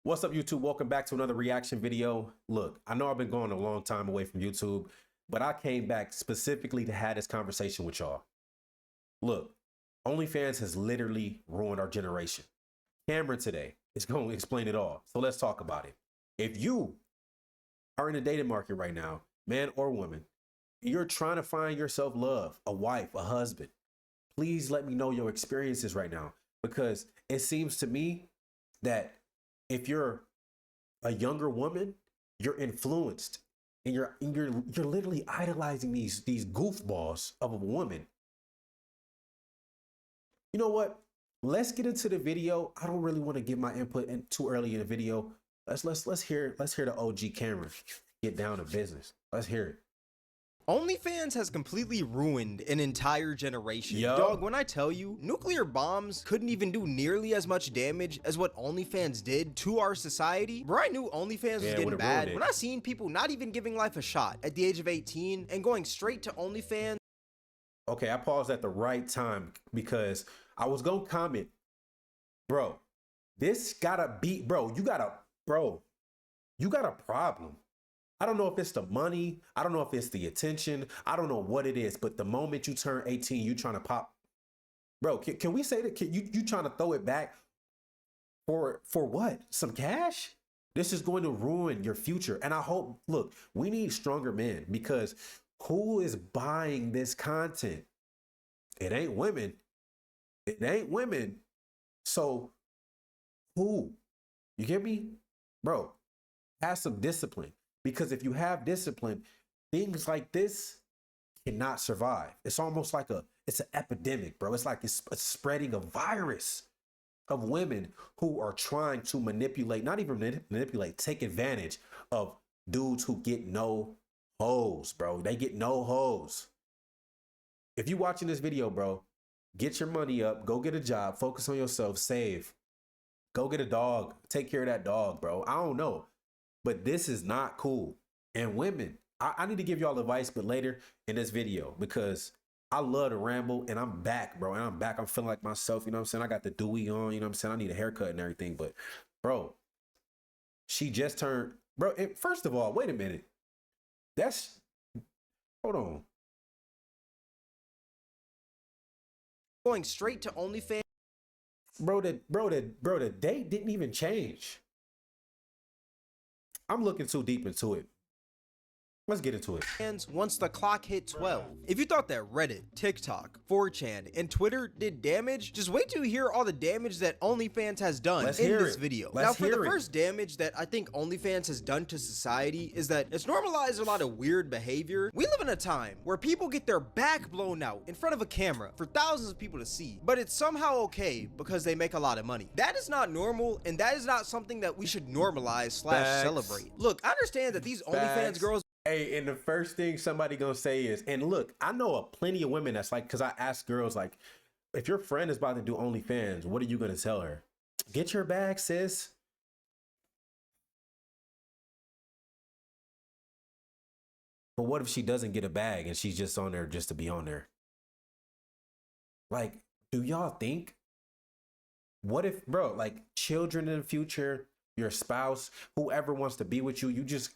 What's up, YouTube? Welcome back to another reaction video. Look, I know I've been going a long time away from YouTube, but I came back specifically to have this conversation with y'all. Look, OnlyFans has literally ruined our generation. Cameron today is going to explain it all. So let's talk about it. If you are in the dating market right now, man or woman, you're trying to find yourself love, a wife, a husband, please let me know your experiences right now, because it seems to me that if you're a younger woman, you're influenced and you're literally idolizing these goofballs of a woman. You know what? Let's get into the video. I don't really want to give my input in too early in the video. Let's hear the OG Cameron get down to business. Let's hear it. OnlyFans has completely ruined an entire generation. Yo. Dog, when I tell you, nuclear bombs couldn't even do nearly as much damage as what OnlyFans did to our society. Bro, I knew OnlyFans was getting bad when I seen people not even giving life a shot at the age of 18 and going straight to OnlyFans. Okay, I paused at the right time because I was gonna comment, bro, this gotta be, you got a problem. I don't know if it's the money. I don't know if it's the attention. I don't know what it is, but the moment you turn 18, you trying to pop. Bro, can we say that you trying to throw it back for what? Some cash? This is going to ruin your future. And I hope, look, we need stronger men, because who is buying this content? It ain't women. It ain't women. So who? You get me? Bro, have some discipline. Because if you have discipline, things like this cannot survive. It's almost like it's an epidemic, bro. It's like it's spreading a virus of women who are trying to manipulate, not even manipulate, take advantage of dudes who get no hoes, bro. They get no hoes. If you watching this video, bro, get your money up, go get a job, focus on yourself, save. Go get a dog, take care of that dog, bro. I don't know. But this is not cool. And women, I need to give y'all advice, but later in this video, because I love to ramble and I'm back, bro. And I'm back. I'm feeling like myself. You know what I'm saying? I got the dewy on, you know what I'm saying? I need a haircut and everything. But bro, she just turned, bro. And first of all, wait a minute. Hold on. Going straight to OnlyFans. Bro, the date didn't even change. I'm looking too deep into it. Let's get into it. Once the clock hit 12. If you thought that Reddit, TikTok, 4chan, and Twitter did damage, just wait till you hear all the damage that OnlyFans has done in this video. Now, for the first damage that I think OnlyFans has done to society is that it's normalized a lot of weird behavior. We live in a time where people get their back blown out in front of a camera for thousands of people to see, but it's somehow okay because they make a lot of money. That is not normal, and that is not something that we should normalize / celebrate. Look, I understand that these OnlyFans girls. Hey, and the first thing somebody gonna say is, and look, I know plenty of women that's like, because I ask girls, like, if your friend is about to do OnlyFans, what are you gonna tell her? Get your bag, sis. But what if she doesn't get a bag and she's just on there just to be on there? Like, do y'all think? What if, bro, like children in the future, your spouse, whoever wants to be with you, you just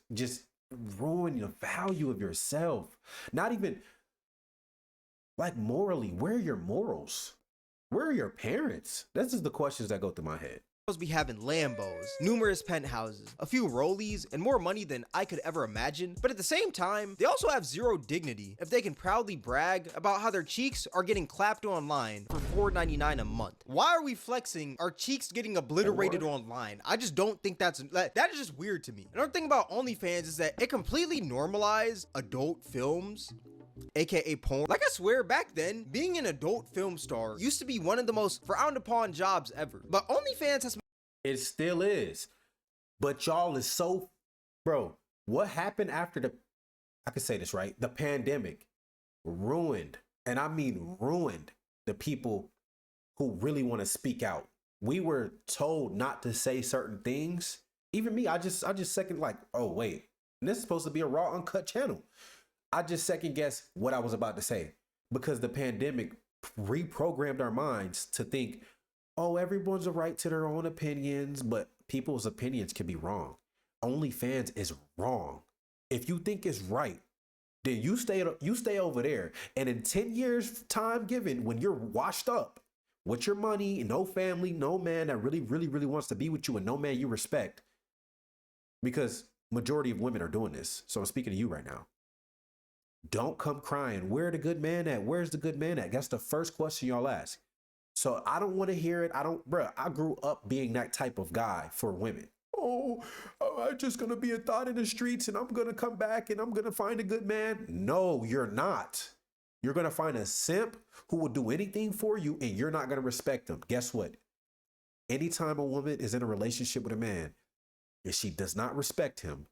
ruin the value of yourself. Not even like morally. Where are your morals? Where are your parents? This is the questions that go through my head. Be having Lambos, numerous penthouses, a few rollies, and more money than I could ever imagine. But at the same time, they also have zero dignity if they can proudly brag about how their cheeks are getting clapped online for $4.99 a month. Why are we flexing our cheeks getting obliterated online? I just don't think that is just weird to me. Another thing about OnlyFans is that it completely normalized adult films, aka porn. Like, I swear, back then, being an adult film star used to be one of the most frowned upon jobs ever. But OnlyFans has... It still is. But y'all is so... Bro, what happened after I can say this, right? The pandemic ruined, and I mean ruined, the people who really want to speak out. We were told not to say certain things. Even me, I just second like, oh, wait, this is supposed to be a raw, uncut channel. I just second guess what I was about to say, because the pandemic reprogrammed our minds to think, oh, everyone's a right to their own opinions, but people's opinions can be wrong. OnlyFans is wrong. If you think it's right, then you stay over there. And in 10 years time given, when you're washed up with your money, no family, no man that really, really, really wants to be with you, and no man you respect, because majority of women are doing this. So I'm speaking to you right now. Don't come crying. Where the good man at? Where's the good man at? That's the first question y'all ask. So I don't want to hear it. I grew up being that type of guy for women. Oh, I'm just going to be a thought in the streets and I'm going to come back and I'm going to find a good man. No, you're not. You're going to find a simp who will do anything for you and you're not going to respect them. Guess what? Anytime a woman is in a relationship with a man and she does not respect him,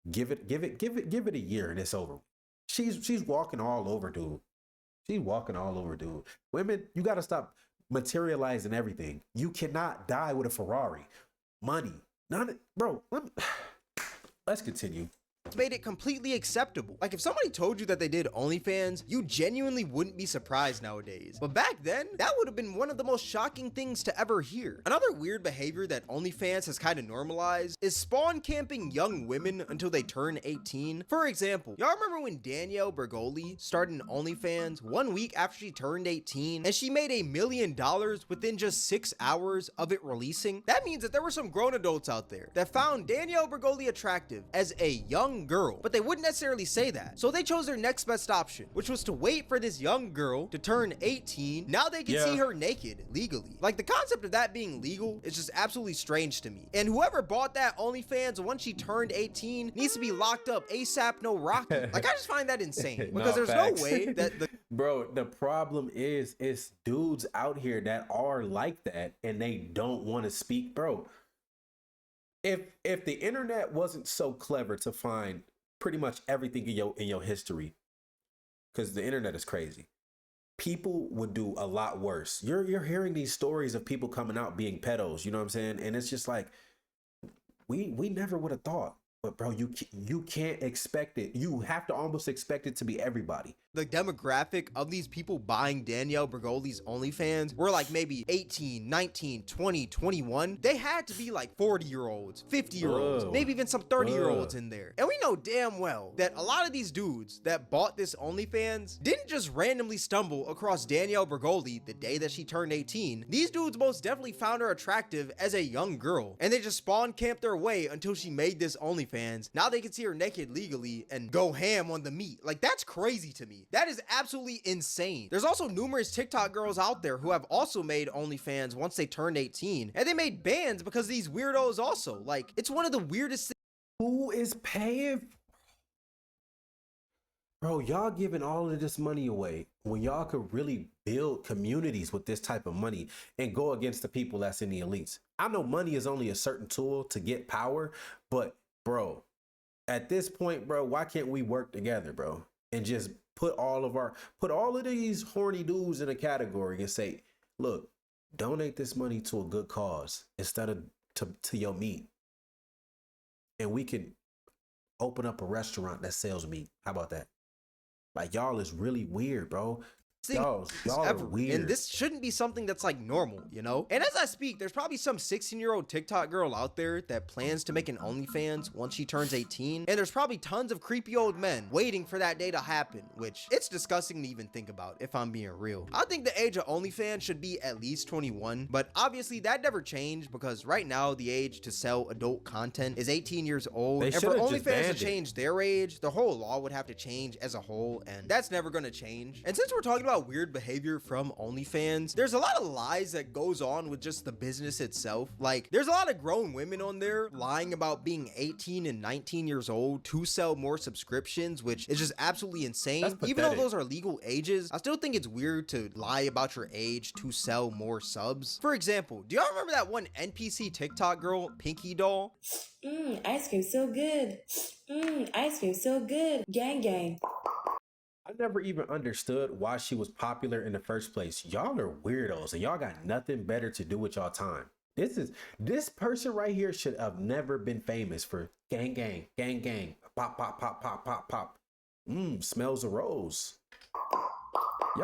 give it a year and it's over. She's walking all over, dude. She's walking all over, dude. Women, you got to stop materializing everything. You cannot die with a Ferrari. Money. Bro, let's continue. It's made it completely acceptable. Like if somebody told you that they did OnlyFans, you genuinely wouldn't be surprised nowadays. But back then, that would have been one of the most shocking things to ever hear. Another weird behavior that OnlyFans has kind of normalized is spawn camping young women until they turn 18. For example, y'all remember when Danielle Bergoli started OnlyFans 1 week after she turned 18 and she made $1 million within just 6 hours of it releasing? That means that there were some grown adults out there that found Danielle Bergoli attractive as a young girl, but they wouldn't necessarily say that. So they chose their next best option, which was to wait for this young girl to turn 18. Now they can see her naked legally. Like the concept of that being legal is just absolutely strange to me. And whoever bought that OnlyFans once she turned 18 needs to be locked up ASAP no Rocky. Like I just find that insane because there's no way that the Bro, the problem is it's dudes out here that are like that and they don't want to speak, bro. If the internet wasn't so clever to find pretty much everything in your history, because the internet is crazy, people would do a lot worse. You're hearing these stories of people coming out being pedos, you know what I'm saying? And it's just like we never would have thought. But bro, you can't expect it. You have to almost expect it to be everybody. The demographic of these people buying Danielle Bergoli's OnlyFans were like maybe 18, 19, 20, 21. They had to be like 40-year-olds, 50-year-olds, maybe even some 30-year-olds in there. And we know damn well that a lot of these dudes that bought this OnlyFans didn't just randomly stumble across Danielle Bergoli the day that she turned 18. These dudes most definitely found her attractive as a young girl, and they just spawn camped their way until she made this OnlyFans. Now they can see her naked legally and go ham on the meat. Like that's crazy to me. That is absolutely insane. There's also numerous TikTok girls out there who have also made OnlyFans once they turned 18, and they made bans because of these weirdos also. Like, it's one of the weirdest things. Who is paying? Bro, y'all giving all of this money away when y'all could really build communities with this type of money and go against the people that's in the elites. I know money is only a certain tool to get power, but bro, at this point, bro, why can't we work together, bro? And just put all of these horny dudes in a category and say, look, donate this money to a good cause instead of to your meat. And we can open up a restaurant that sells meat. How about that? Like, y'all is really weird, bro. Y'all are weird. And this shouldn't be something that's like normal, you know? And as I speak, there's probably some 16-year-old TikTok girl out there that plans to make an OnlyFans once she turns 18. And there's probably tons of creepy old men waiting for that day to happen, which it's disgusting to even think about, if I'm being real. I think the age of OnlyFans should be at least 21, but obviously that never changed because right now the age to sell adult content is 18 years old. And for OnlyFans to change their age, the whole law would have to change as a whole, and that's never gonna change. And since we're talking about weird behavior from OnlyFans, there's a lot of lies that goes on with just the business itself. Like, there's a lot of grown women on there lying about being 18 and 19 years old to sell more subscriptions, which is just absolutely insane. Even though those are legal ages, I still think it's weird to lie about your age to sell more subs. For example, do y'all remember that one NPC TikTok girl, Pinky Doll? Ice cream so good. Ice cream so good. Gang gang. I never even understood why she was popular in the first place. Y'all are weirdos and y'all got nothing better to do with y'all time. This person right here should have never been famous for gang gang, gang gang, pop, pop, pop, pop, pop, pop. Smells a rose.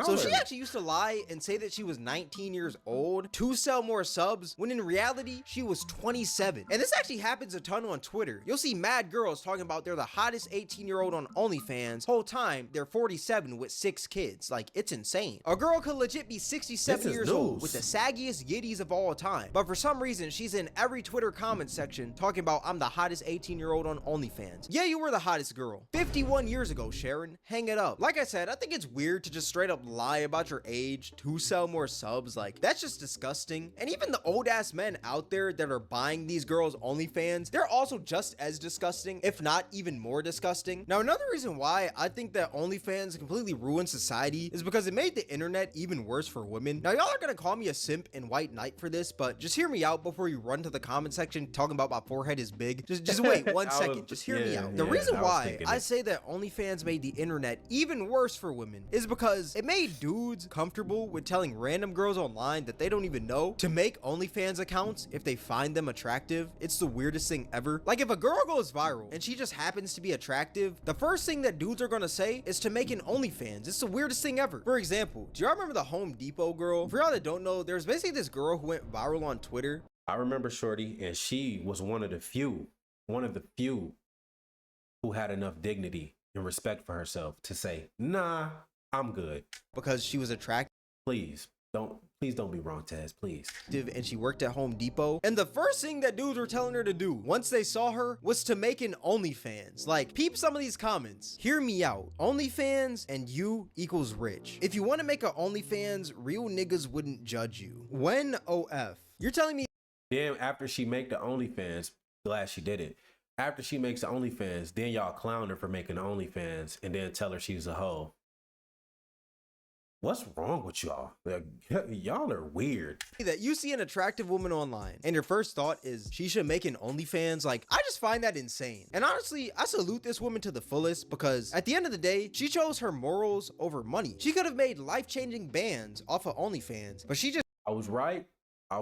So she actually used to lie and say that she was 19 years old to sell more subs, when in reality, she was 27. And this actually happens a ton on Twitter. You'll see mad girls talking about they're the hottest 18-year-old on OnlyFans. Whole time, they're 47 with 6 kids. Like, it's insane. A girl could legit be 67 years old with the saggiest yitties of all time. But for some reason, she's in every Twitter comment section talking about, I'm the hottest 18-year-old on OnlyFans. Yeah, you were the hottest girl 51 years ago, Sharon. Hang it up. Like I said, I think it's weird to just straight up lie about your age to sell more subs. Like, that's just disgusting. And even the old ass men out there that are buying these girls OnlyFans, they're also just as disgusting, if not even more disgusting. Now, another reason why I think that OnlyFans completely ruined society is because it made the internet even worse for women. Now, y'all are gonna call me a simp and white knight for this, but just hear me out before you run to the comment section talking about my forehead is big. Just wait 1 second. Just hear me out. The reason why I say that OnlyFans made the internet even worse for women is because it made dudes comfortable with telling random girls online that they don't even know to make OnlyFans accounts if they find them attractive. It's the weirdest thing ever. Like, if a girl goes viral and she just happens to be attractive, the first thing that dudes are gonna say is to make an OnlyFans. It's the weirdest thing ever. For example, do y'all remember the Home Depot girl? For y'all that don't know, there's basically this girl who went viral on Twitter. I remember Shorty, and she was one of the few who had enough dignity and respect for herself to say, nah, I'm good. Because she was attractive. Please don't be wrong, Taz, please. And she worked at Home Depot. And the first thing that dudes were telling her to do once they saw her was to make an OnlyFans. Like, peep some of these comments. Hear me out. OnlyFans and you equals rich. If you want to make an OnlyFans, real niggas wouldn't judge you. When OF? You're telling me. Then after she make the OnlyFans, glad she did it. After she makes the OnlyFans, then y'all clown her for making the OnlyFans and then tell her she's a hoe. What's wrong with y'all? Like, y'all are weird. That you see an attractive woman online and your first thought is she should make an OnlyFans. Like, I just find that insane. And honestly, I salute this woman to the fullest because at the end of the day, she chose her morals over money. She could have made life-changing bands off of OnlyFans, but she just. I was right. I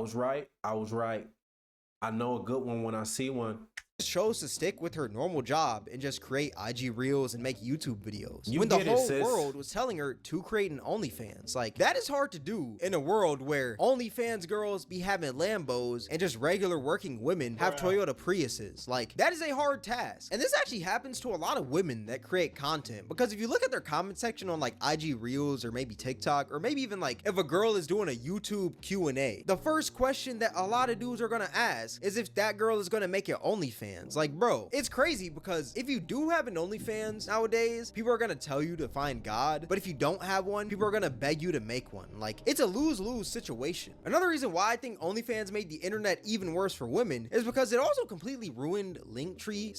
know a good one when I see one. Chose to stick with her normal job and just create IG reels and make YouTube videos You when the whole sis. world was telling her to create an OnlyFans. Like, that is hard to do in a world where OnlyFans girls be having Lambos and just regular working women have Toyota Priuses. Like, that is a hard task. And this actually happens to a lot of women that create content, because if you look at their comment section on like IG reels or maybe TikTok, or maybe even like if a girl is doing a YouTube Q&A, the first question that a lot of dudes are gonna ask is if that girl is gonna make it OnlyFans. Like, bro, it's crazy because if you do have an OnlyFans nowadays, people are gonna tell you to find God, but if you don't have one, people are gonna beg you to make one. Like, it's a lose-lose situation. Another reason why I think OnlyFans made the internet even worse for women is because it also completely ruined Linktree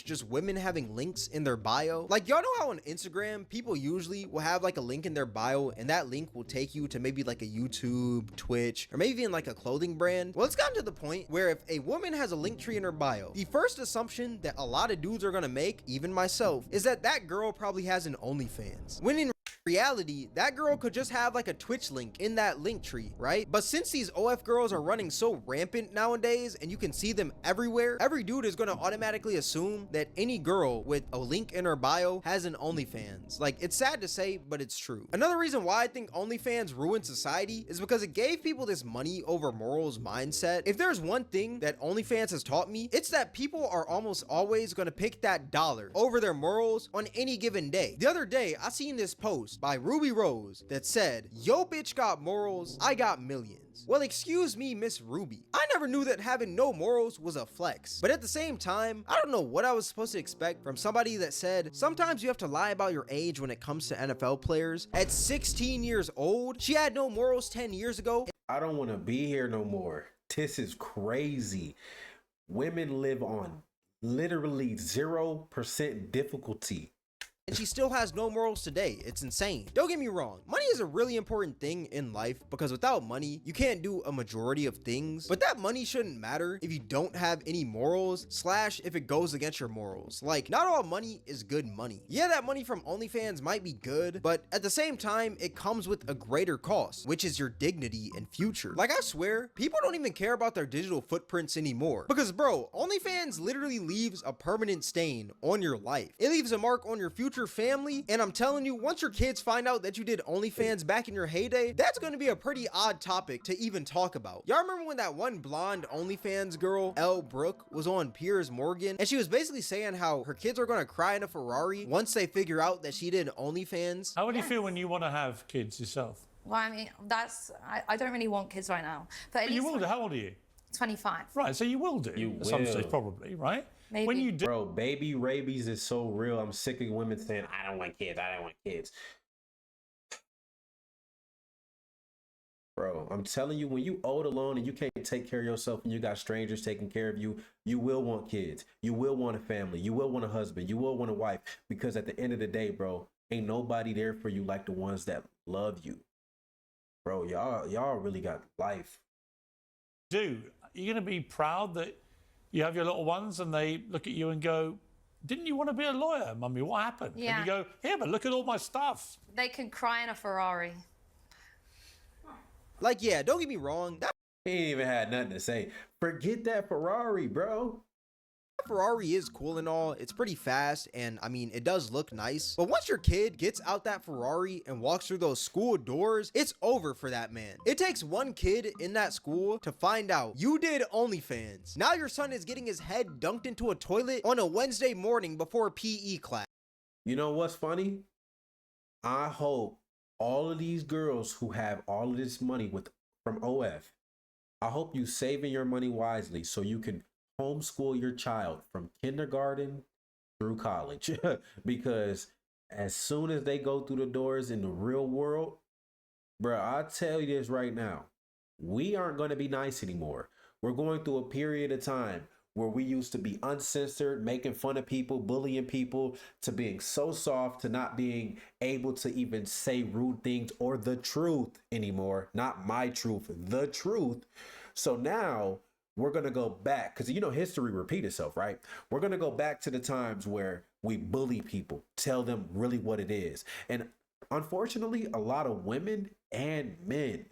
/ just women having links in their bio. Like, y'all know how on Instagram, people usually will have like a link in their bio and that link will take you to maybe like a YouTube, Twitch, or maybe even like a clothing brand? Well, it's gotten to the point where if a woman has a Linktree in her bio, the first assumption that a lot of dudes are gonna make, even myself, is that that girl probably has an OnlyFans. When in reality, that girl could just have like a Twitch link in that link tree, right? But since these OF girls are running so rampant nowadays and you can see them everywhere, every dude is gonna automatically assume that any girl with a link in her bio has an OnlyFans. Like, it's sad to say, but it's true. Another reason why I think OnlyFans ruined society is because it gave people this money over morals mindset. If there's one thing that OnlyFans has taught me, it's that people are almost always gonna pick that dollar over their morals on any given day. The other day, I seen this post by Ruby Rose that said, "Yo bitch got morals, I got millions." Well, excuse me, Miss Ruby. I never knew that having no morals was a flex. But at the same time, I don't know what I was supposed to expect from somebody that said, sometimes you have to lie about your age when it comes to NFL players. At 16 years old, she had no morals 10 years ago. I don't want to be here no more. This is crazy. Women live on literally 0% difficulty. And she still has no morals today. It's insane. Don't get me wrong. Money is a really important thing in life because without money, you can't do a majority of things. But that money shouldn't matter if you don't have any morals / if it goes against your morals. Like, not all money is good money. Yeah, that money from OnlyFans might be good, but at the same time, it comes with a greater cost, which is your dignity and future. Like, I swear, people don't even care about their digital footprints anymore. Because, bro, OnlyFans literally leaves a permanent stain on your life. It leaves a mark on your future future family. And I'm telling you, once your kids find out that you did OnlyFans back in your heyday, that's going to be a pretty odd topic to even talk about. Y'all remember when that one blonde OnlyFans girl, Elle Brooke, was on Piers Morgan, and she was basically saying how her kids are going to cry in a Ferrari once they figure out that she did OnlyFans? How would you feel when you want to have kids yourself? Well, I mean, I don't really want kids right now. But at You least will do. How old are you? 25. Right, so you will do. You at some will. stage, probably, right? Maybe. When you do, Bro, baby rabies is so real. I'm sick of women saying, I don't want kids. I don't want kids. Bro, I'm telling you, when you old alone and you can't take care of yourself and you got strangers taking care of you, you will want kids. You will want a family. You will want a husband. You will want a wife. Because at the end of the day, bro, ain't nobody there for you like the ones that love you. Bro, y'all really got life. you're going to be proud that you have your little ones and they look at you and go, didn't you want to be a lawyer, mummy? What happened? Yeah. And you go, here, but look at all my stuff. They can cry in a Ferrari. Like, yeah, don't get me wrong, that He ain't even had nothing to say. Forget that Ferrari, bro. Ferrari is cool and all. It's pretty fast, and I mean, it does look nice. But once your kid gets out that Ferrari and walks through those school doors, it's over for that man. It takes one kid in that school to find out you did OnlyFans. Now your son is getting his head dunked into a toilet on a Wednesday morning before PE class. You know what's funny? I hope all of these girls who have all of this money from OF, I hope you saving your money wisely so you can homeschool your child from kindergarten through college. Because as soon as they go through the doors in the real world, bro, I'll tell you this right now, we aren't going to be nice anymore. We're going through a period of time where we used to be uncensored, making fun of people, bullying people, to being so soft, to not being able to even say rude things or the truth anymore. Not my truth, the truth. So now we're going to go back, because you know history repeat itself, right? We're going to go back to the times where we bully people, tell them really what it is. And unfortunately, a lot of women and men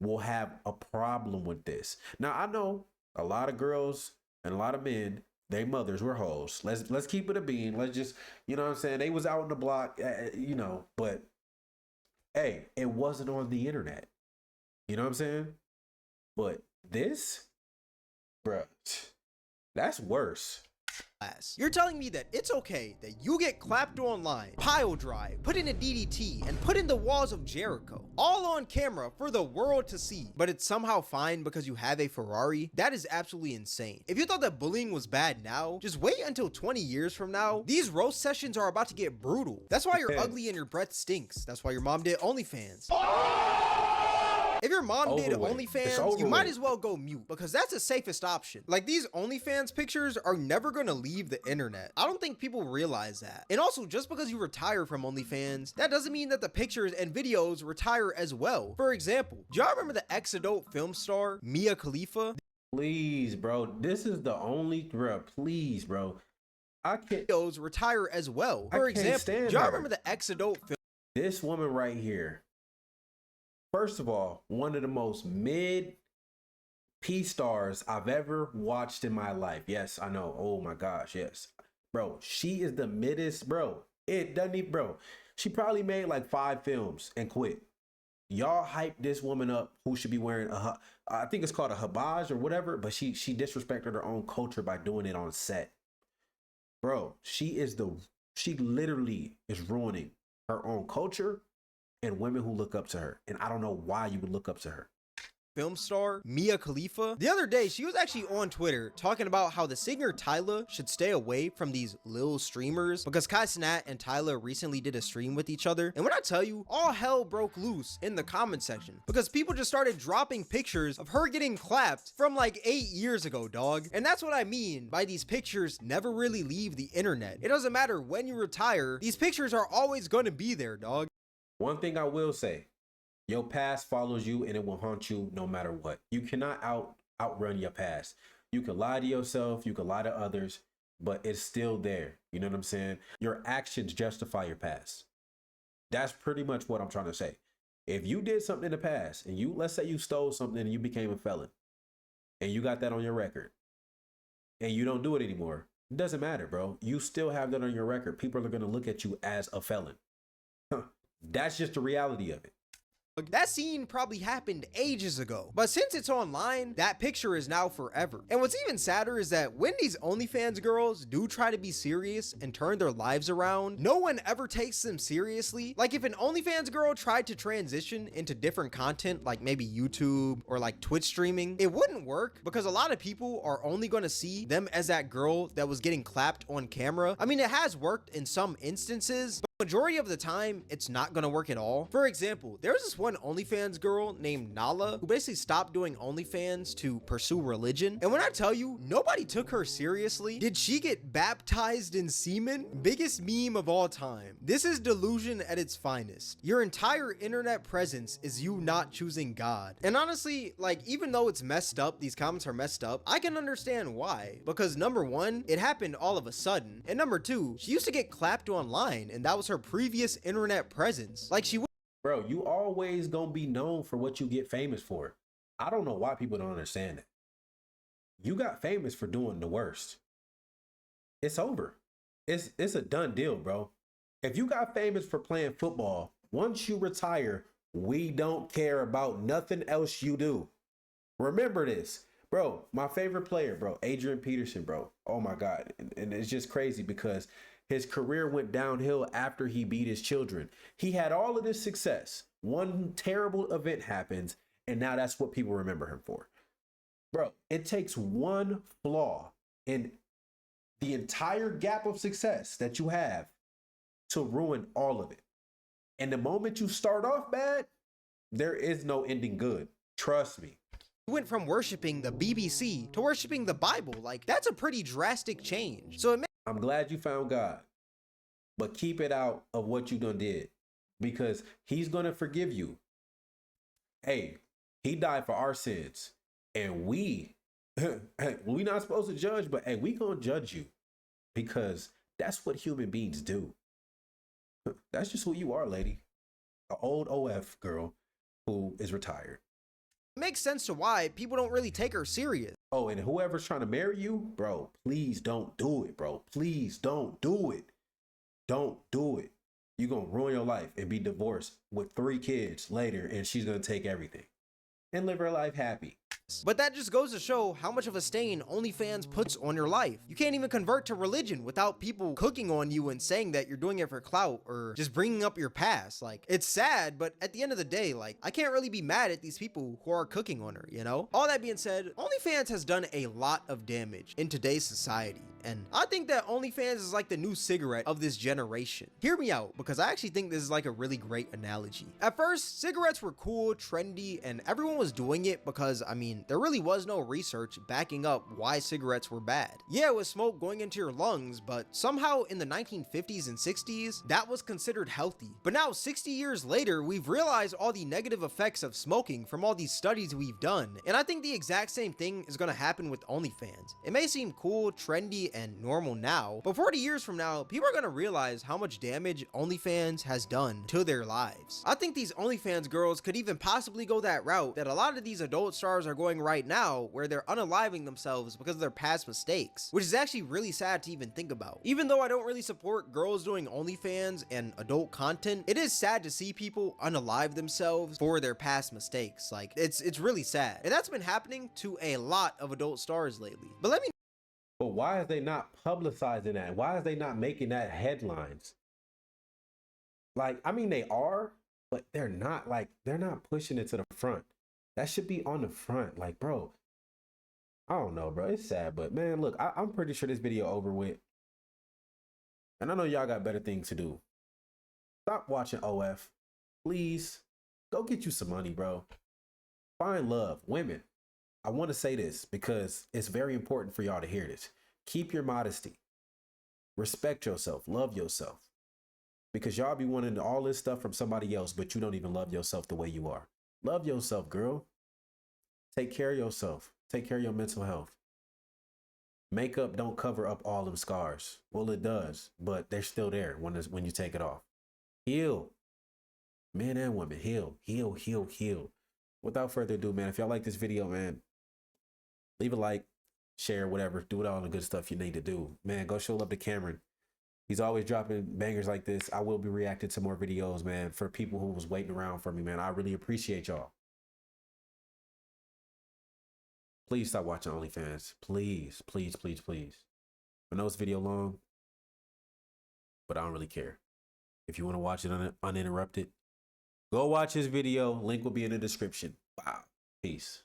will have a problem with this. Now, I know a lot of girls and a lot of men, their mothers were hoes. Let's keep it a bean. Let's just, you know what I'm saying? They was out in the block, you know, but hey, it wasn't on the internet. You know what I'm saying? But this, bruh, that's worse. You're telling me that it's okay that you get clapped online, pile drive, put in a DDT, and put in the walls of Jericho, all on camera for the world to see, but it's somehow fine because you have a Ferrari? That is absolutely insane. If you thought that bullying was bad now, just wait until 20 years from now. These roast sessions are about to get brutal. That's why you're ugly and your breath stinks. That's why your mom did OnlyFans. If your mom did OnlyFans, you might as well go mute, because that's the safest option. Like, these OnlyFans pictures are never gonna leave the internet. I don't think people realize that. And also, just because you retire from OnlyFans, that doesn't mean that the pictures and videos retire as well. For example, do y'all remember the ex-adult film star Mia Khalifa? Please, bro. This is the only, bro. Please, bro. I can't. Videos retire as well. For I can't example, stand do y'all her. remember the ex-adult film? This woman right here. First of all, one of the most mid P stars I've ever watched in my life. Yes, I know. Oh my gosh, yes. Bro, she is the middest, bro. It doesn't even, bro. She probably made like 5 films and quit. Y'all hype this woman up who should be wearing I think it's called a hijab or whatever, but she disrespected her own culture by doing it on set. Bro, she literally is ruining her own culture and women who look up to her. And I don't know why you would look up to her. Film star Mia Khalifa. The other day, she was actually on Twitter talking about how the singer Tyla should stay away from these lil streamers, because Kai Cenat and Tyla recently did a stream with each other. And when I tell you, all hell broke loose in the comment section, because people just started dropping pictures of her getting clapped from like 8 years ago, dog. And that's what I mean by these pictures never really leave the internet. It doesn't matter when you retire, these pictures are always gonna be there, dog. One thing I will say, your past follows you and it will haunt you no matter what. You cannot outrun your past. You can lie to yourself, you can lie to others, but it's still there. You know what I'm saying? Your actions justify your past. That's pretty much what I'm trying to say. If you did something in the past and let's say you stole something and you became a felon and you got that on your record and you don't do it anymore, It doesn't matter, bro. You still have that on your record. People are going to look at you as a felon. That's just the reality of it. That scene probably happened ages ago, but since it's online, that picture is now forever. And what's even sadder is that when these OnlyFans girls do try to be serious and turn their lives around, no one ever takes them seriously. Like if an OnlyFans girl tried to transition into different content, like maybe YouTube or like Twitch streaming, it wouldn't work because a lot of people are only going to see them as that girl that was getting clapped on camera. I mean, it has worked in some instances, but majority of the time, it's not gonna work at all. For example, there's this one OnlyFans girl named Nala who basically stopped doing OnlyFans to pursue religion. And when I tell you, nobody took her seriously. Did she get baptized in semen? Biggest meme of all time. This is delusion at its finest. Your entire internet presence is you not choosing God. And honestly, like, even though it's messed up, these comments are messed up, I can understand why. Because number one, it happened all of a sudden. And number two, she used to get clapped online, and that was her previous internet presence. Like she Bro, you always gonna be known for what you get famous for. I don't know why people don't understand that. You got famous for doing the worst. It's over. It's a done deal, bro. If you got famous for playing football, once you retire, we don't care about nothing else you do. Remember this. Bro, my favorite player, bro, Adrian Peterson, bro. Oh my God. And it's just crazy because his career went downhill after he beat his children. He had all of this success. One terrible event happens, and now that's what people remember him for. Bro, it takes one flaw in the entire gap of success that you have to ruin all of it. And the moment you start off bad, there is no ending good. Trust me. went from worshiping the BBC to worshiping the Bible. Like, that's a pretty drastic change. So I'm glad you found God, but keep it out of what you done did, because he's going to forgive you. Hey, he died for our sins, and we not supposed to judge, but hey, we gonna judge you because that's what human beings do. That's just who you are, lady. An old OF girl who is retired. makes sense to why people don't really take her serious. Oh, and whoever's trying to marry you, bro, please don't do it, bro. Please don't do it. Don't do it. You're going to ruin your life and be divorced with 3 kids later, and she's going to take everything and live her life happy. But that just goes to show how much of a stain OnlyFans puts on your life. You can't even convert to religion without people cooking on you and saying that you're doing it for clout or just bringing up your past. Like, it's sad, but at the end of the day, like, I can't really be mad at these people who are cooking on her, you know? All that being said, OnlyFans has done a lot of damage in today's society. And I think that OnlyFans is like the new cigarette of this generation. Hear me out, because I actually think this is like a really great analogy. At first, cigarettes were cool, trendy, and everyone was doing it because, I mean, there really was no research backing up why cigarettes were bad. Yeah, it was smoke going into your lungs, but somehow in the 1950s and 60s, that was considered healthy. But now, 60 years later, we've realized all the negative effects of smoking from all these studies we've done. And I think the exact same thing is gonna happen with OnlyFans. It may seem cool, trendy, and normal now, but 40 years from now, people are gonna realize how much damage OnlyFans has done to their lives. I think these OnlyFans girls could even possibly go that route that a lot of these adult stars are going right now, where they're unaliving themselves because of their past mistakes, which is actually really sad to even think about. Even though I don't really support girls doing OnlyFans and adult content, it is sad to see people unalive themselves for their past mistakes. Like, it's really sad, and that's been happening to a lot of adult stars lately. But let me But why is they not publicizing that? Why is they not making that headlines? Like, I mean, they are, but they're not pushing it to the front. That should be on the front. Like, bro, I don't know, bro. It's sad, but man, look, I'm pretty sure this video over with. And I know y'all got better things to do. Stop watching OF. Please, go get you some money, bro. Find love. Women, I want to say this because it's very important for y'all to hear this. Keep your modesty. Respect yourself. Love yourself. Because y'all be wanting all this stuff from somebody else, but you don't even love yourself the way you are. Love yourself, girl. Take care of yourself. Take care of your mental health. Makeup don't cover up all them scars. Well, it does, but they're still there when you take it off. Heal. Men and women, heal, heal, heal, heal. Without further ado, man, if y'all like this video, man, leave a like, share, whatever. Do all the good stuff you need to do. Man, go show love to Cameron. He's always dropping bangers like this. I will be reacting to more videos, man, for people who was waiting around for me, man. I really appreciate y'all. Please stop watching OnlyFans. Please, please, please, please. I know it's video long, but I don't really care. If you want to watch it uninterrupted, go watch his video. Link will be in the description. Wow. Peace.